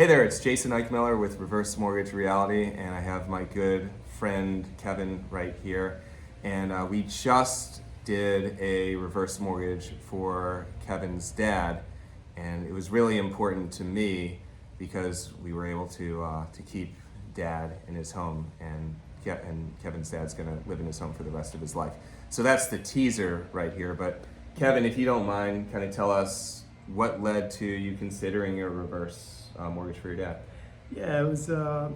Hey there, it's Jason Eichmiller with Reverse Mortgage Reality, and I have my good friend Kevin right here. And we just did a reverse mortgage for Kevin's dad, and it was really important to me because we were able to keep Dad in his home, and Kevin's dad's going to live in his home for the rest of his life. So that's the teaser right here. But Kevin, if you don't mind, kind of tell us what led to you considering a reverse mortgage for your dad. Yeah, it was a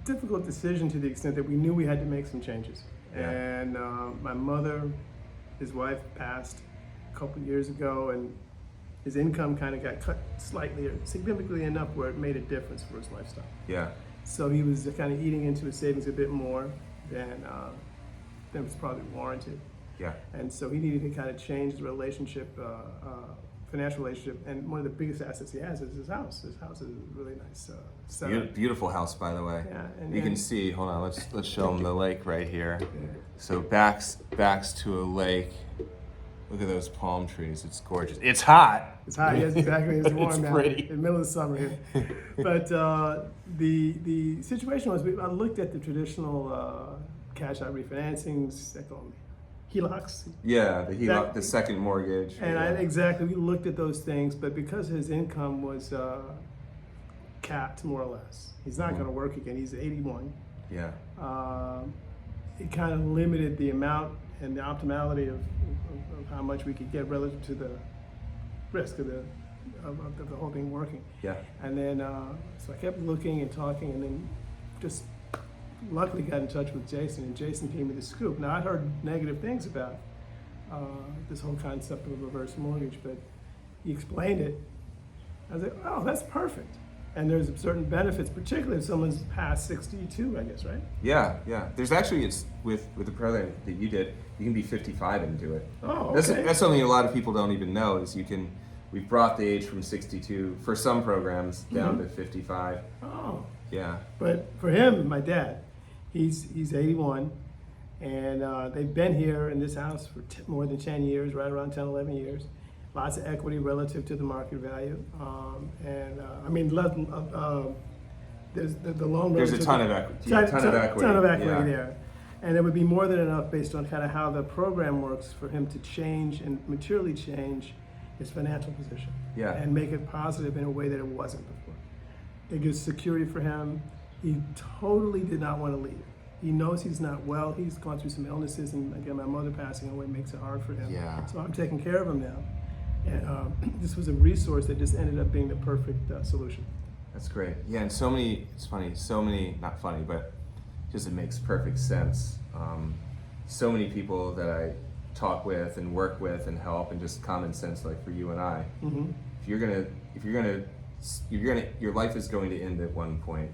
difficult decision to the extent that we knew we had to make some changes. Yeah. And my mother, his wife, passed a couple years ago, and his income kind of got cut slightly or significantly enough where it made a difference for his lifestyle. Yeah. So he was kind of eating into his savings a bit more than was probably warranted. Yeah. And so he needed to kind of change the relationship, financial relationship, and one of the biggest assets he has is his house. His house is a really nice setup. Beautiful house, by the way. Yeah, you can see. Hold on, let's show them the lake right here. Yeah. So backs to a lake. Look at those palm trees. It's gorgeous. It's hot. It's hot. Yes, exactly. It's warm It's now. pretty. In the middle of the summer here. But the situation was, I looked at the traditional cash out refinancings. They call them HELOCs. Yeah, the HELOC, the second mortgage. And yeah. we looked at those things, but because his income was capped more or less, he's not going to work again. He's 81. Yeah. It kind of limited the amount and the optimality of how much we could get relative to the risk of the whole thing working. Yeah. And then, so I kept looking and talking, and then just luckily got in touch with Jason, and Jason gave me the scoop. Now, I'd heard negative things about this whole concept of a reverse mortgage, but he explained it. I was like, oh, that's perfect. And there's certain benefits, particularly if someone's past 62, I guess, right? Yeah, yeah. There's actually, it's with the program that you did, you can be 55 and do it. Oh, okay. That's something a lot of people don't even know is we've brought the age from 62 for some programs down to 55. Oh. Yeah. But for him, my dad, he's 81, and they've been here in this house for more than 10 years, right around 10, 11 years. Lots of equity relative to the market value. I mean, there's the loan. There's a ton of equity. Ton of equity yeah. there. And it would be more than enough based on kind of how the program works for him to change and materially change his financial position. Yeah. And make it positive in a way that it wasn't before. It gives security for him. He totally did not want to leave. He knows he's not well. He's gone through some illnesses, and again, my mother passing away makes it hard for him. Yeah. So I'm taking care of him now. And this was a resource that just ended up being the perfect solution. That's great. Yeah, and so many, not funny, but just it makes perfect sense. So many people that I talk with and work with and help, and just common sense, like for you and I, your life is going to end at one point,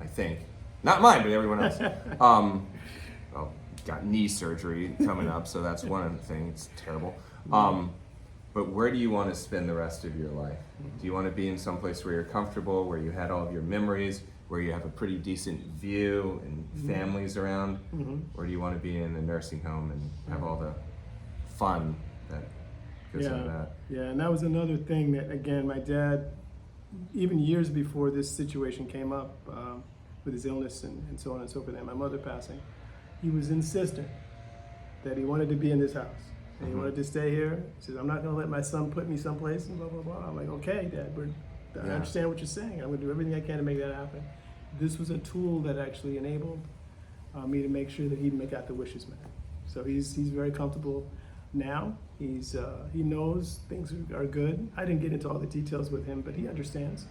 I think. Not mine, but everyone else. Well, got knee surgery coming up, so that's one thing. It's terrible. But where do you want to spend the rest of your life? Do you want to be in some place where you're comfortable, where you had all of your memories, where you have a pretty decent view and families around? Or do you want to be in a nursing home and have all the fun that goes into that? Yeah, and that was another thing that, again, my dad, even years before this situation came up with his illness and so on and so forth, and my mother passing, he was insistent that he wanted to be in this house. And he wanted to stay here. He says, I'm not going to let my son put me someplace, and blah, blah, blah. I'm like, okay, Dad, I understand what you're saying. I'm going to do everything I can to make that happen. This was a tool that actually enabled me to make sure that he got the wishes met. So he's very comfortable now. He knows things are good. I didn't get into all the details with him, but he understands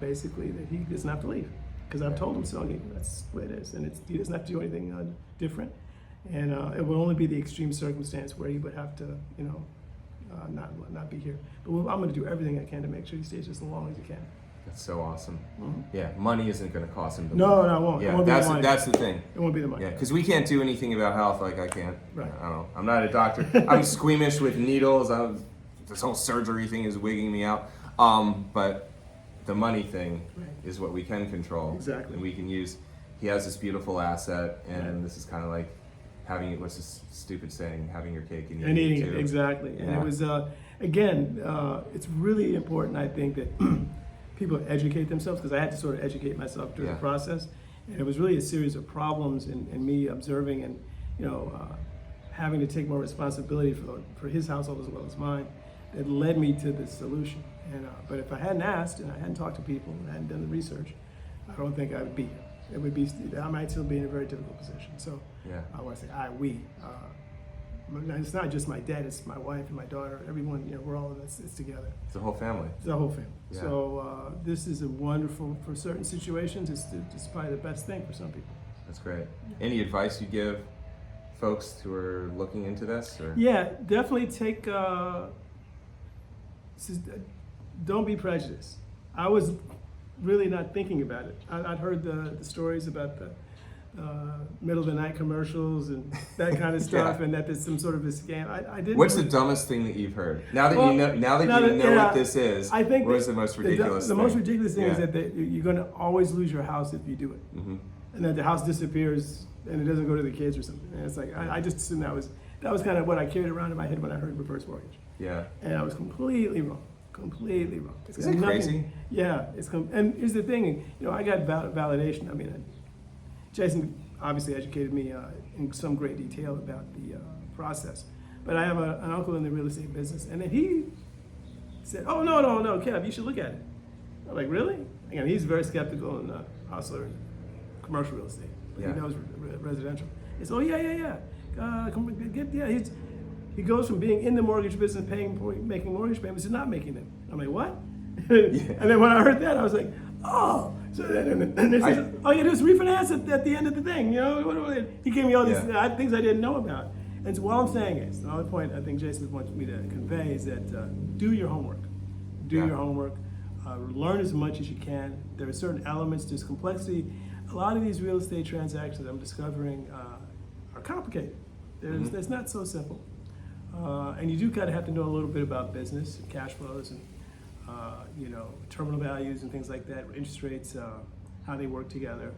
basically that he doesn't have to leave. Because I've told him so. That's the way it is. And he doesn't have to do anything different. And it would only be the extreme circumstance where he would have to, not be here. But I'm going to do everything I can to make sure he stays just as long as he can. That's so awesome. Yeah, money isn't going to cost him. No, it won't. Yeah, it won't that's the thing. It won't be the money. Yeah, because we can't do anything about health. Like I can't. Right. I don't know. I'm not a doctor. I'm squeamish with needles. This whole surgery thing is wigging me out. But the money thing is what we can control. Exactly. And we can use. He has this beautiful asset, and this is kind of like having it. What's this stupid saying? Having your cake and eating it too. it, exactly. Yeah. And it was again, it's really important, I think, that people educate themselves, because I had to sort of educate myself during the process. And it was really a series of problems and me observing and, having to take more responsibility for his household as well as mine that led me to this solution. And but if I hadn't asked and I hadn't talked to people and I hadn't done the research, I don't think I would be here. I might still be in a very difficult position. So I want to say we. It's not just my dad, it's my wife and my daughter, everyone, we're all in this, it's together. It's the whole family. It's the whole family. Yeah. So this is a wonderful, for certain situations, it's probably the best thing for some people. That's great. Any advice you give folks who are looking into this? Or? Yeah, definitely don't be prejudiced. I was really not thinking about it. I'd heard the stories about the middle of the night commercials and that kind of stuff, and that there's some sort of a scam. I didn't. What's the dumbest thing that you've heard? Now that you know what this is, I think what is the most ridiculous thing? The most ridiculous thing is that you're going to always lose your house if you do it, and that the house disappears and it doesn't go to the kids or something. And it's like I just assumed that was kind of what I carried around in my head when I heard reverse mortgage. Yeah. And I was completely wrong. Completely wrong. Isn't it crazy? Yeah. And here's the thing. I got validation. I mean, Jason obviously educated me in some great detail about the process. But I have an uncle in the real estate business, and then he said, "Oh, no, Kev, you should look at it." I'm like, "Really?" Again, he's very skeptical and hustler in commercial real estate, but he knows residential. He said, "Oh, yeah. He goes from being in the mortgage business, making mortgage payments, to not making them." I'm like, "What?" And then when I heard that, I was like, "Oh." So then they said, "Oh, yeah, just refinance at the end of the thing." He gave me all these things I didn't know about. And so what I'm saying is, the only point I think Jason wants me to convey is that do your homework. Do your homework. Learn as much as you can. There are certain elements, there's complexity. A lot of these real estate transactions I'm discovering are complicated. It's not so simple. And you do kind of have to know a little bit about business, and cash flows, and terminal values and things like that, interest rates, how they work together.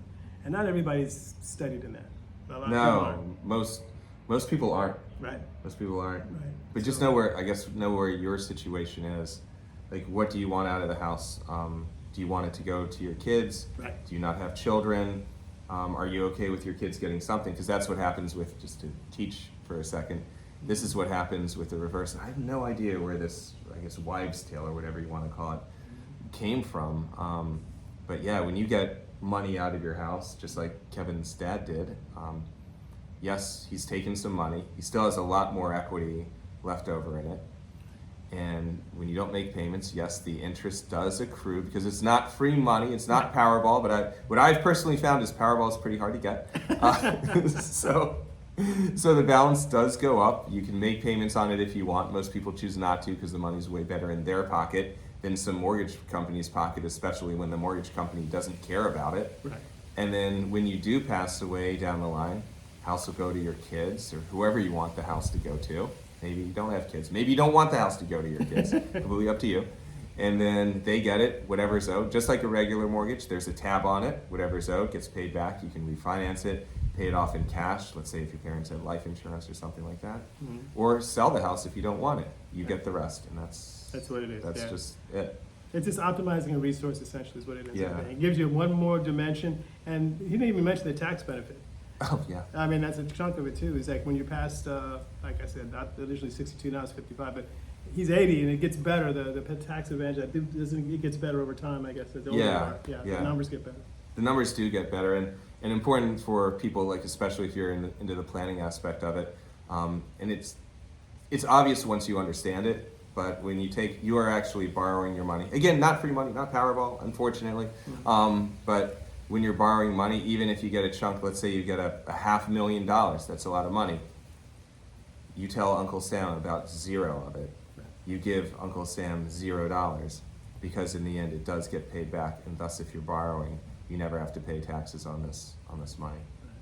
And not everybody's studied in that. No, most people aren't. Right. Most people aren't. Right. But just know where your situation is. Like, what do you want out of the house? Do you want it to go to your kids? Right. Do you not have children? Are you okay with your kids getting something? Because that's what happens with, just to teach for a second, this is what happens with the reverse. I have no idea where this, wives' tale or whatever you want to call it, came from. But yeah, when you get money out of your house, just like Kevin's dad did, yes, he's taken some money. He still has a lot more equity left over in it. And when you don't make payments, yes, the interest does accrue, because it's not free money, it's not Powerball, but what I've personally found is Powerball is pretty hard to get. So the balance does go up. You can make payments on it if you want. Most people choose not to, because the money's way better in their pocket than some mortgage company's pocket, especially when the mortgage company doesn't care about it. Right. And then when you do pass away down the line, house will go to your kids or whoever you want the house to go to. Maybe you don't have kids. Maybe you don't want the house to go to your kids. Completely up to you. And then they get it, whatever's owed. Just like a regular mortgage, there's a tab on it. Whatever's owed gets paid back. You can refinance it, pay it off in cash. Let's say if your parents had life insurance or something like that. Mm-hmm. Or sell the house if you don't want it. You get the rest, and that's what it is. That's just it. It's just optimizing a resource, essentially, is what it is. Yeah. It gives you one more dimension, and he didn't even mention the tax benefit. Oh, yeah. I mean, that's a chunk of it, too. It's like when you're past, like I said, not initially 62, now it's 55, but he's 80, and it gets better. The tax advantage, it gets better over time, I guess. As the older you are. The numbers get better. The numbers do get better, and important for people, like especially if you're into the planning aspect of it. And it's obvious once you understand it, but when you are actually borrowing your money. Again, not free money, not Powerball, unfortunately. Mm-hmm. But when you're borrowing money, even if you get a chunk, let's say you get a $500,000, that's a lot of money. You tell Uncle Sam about zero of it. You give Uncle Sam $0, because in the end it does get paid back, and thus if you're borrowing, you never have to pay taxes on this money.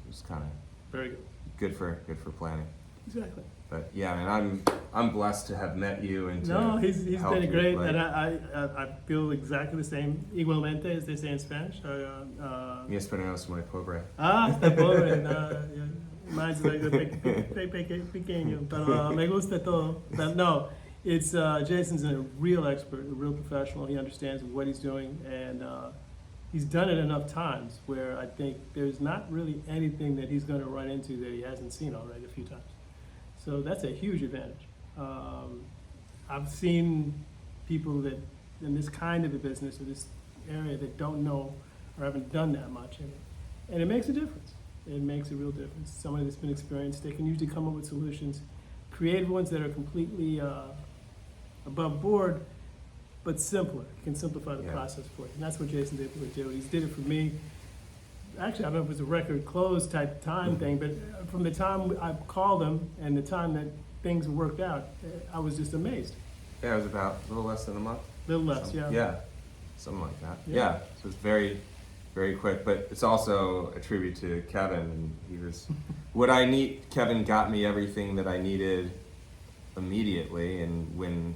It's kind of very good for planning. Exactly. But yeah, man, I'm blessed to have met you and he's been great, and I feel exactly the same. Igualmente, as they say in Spanish. Mi esperamos muy pobre. Está pobre. Más pequeño, pero me gusta todo. But no, It's Jason's a real expert, a real professional. He understands what he's doing, and he's done it enough times where I think there's not really anything that he's going to run into that he hasn't seen already a few times. So that's a huge advantage. I've seen people that in this kind of a business or this area that don't know or haven't done that much in it, and it makes a difference. It makes a real difference. Somebody that's been experienced, they can usually come up with solutions, creative ones that are completely above board, but simpler. He can simplify the process for you. And that's what Jason's able to do. He's did it for me. Actually, I don't know if it was a record close type time thing, but from the time I called him and the time that things worked out, I was just amazed. Yeah, it was about a little less than a month. A little less, yeah. Yeah, something like that. Yeah. Yeah, so it's very, very quick. But it's also a tribute to Kevin. And he was, what I need, Kevin got me everything that I needed immediately. And when,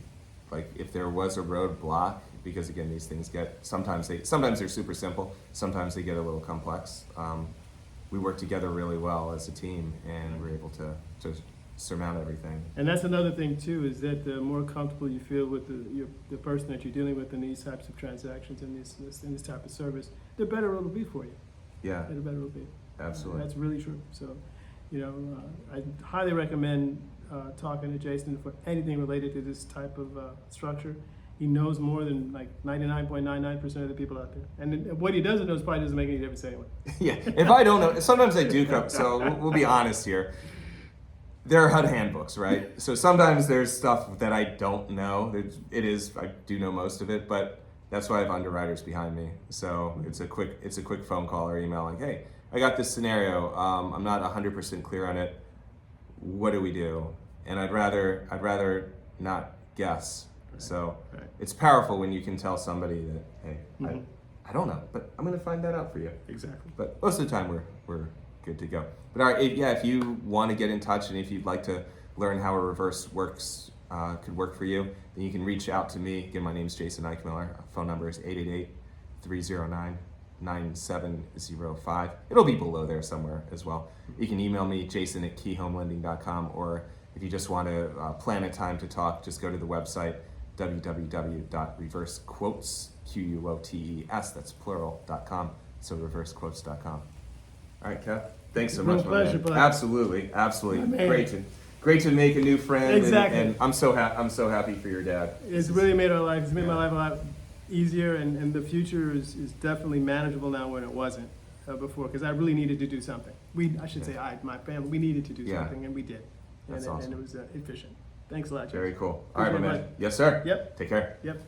like, if there was a roadblock, because again, these things get, sometimes they're super simple, sometimes they get a little complex. We work together really well as a team, and we're able to surmount everything. And that's another thing too, is that the more comfortable you feel with the person that you're dealing with in these types of transactions and this type of service, the better it'll be for you. Yeah, The better it'll be. absolutely. That's really true. So, I highly recommend talking to Jason for anything related to this type of structure. He knows more than like 99.99% of the people out there. And what he doesn't know probably doesn't make any difference anyway. Yeah, if I don't know, sometimes I do come, so we'll be honest here. There are HUD handbooks, right? So sometimes there's stuff that I don't know. I do know most of it, but that's why I have underwriters behind me. So it's a quick phone call or email like, hey, I got this scenario. I'm not 100% clear on it. What do we do? And I'd rather not guess. So it's powerful when you can tell somebody that, hey, I don't know, but I'm going to find that out for you. Exactly. But most of the time we're good to go. But all right, if you want to get in touch and if you'd like to learn how a reverse works, could work for you, then you can reach out to me. Again, my name is Jason Eichmiller. Phone number is 888-309-9705. It'll be below there somewhere as well. You can email me, jason@keyhomelending.com, or if you just want to plan a time to talk, just go to the website, www.reversequotes, that's plural.com, so reversequotes.com. All right, Kev, thanks so Real much, pleasure, man. bud. Absolutely. My man. Great to make a new friend. Exactly. And I'm so happy for your dad. It's really made my life a lot easier, and the future is definitely manageable now when it wasn't before, because I really needed to do something. My family, we needed to do something, and we did. That's and awesome. it was efficient. Thanks a lot, Jason. Very cool. All right, my Appreciate man. it, bud. Yes, sir. Yep. Take care. Yep.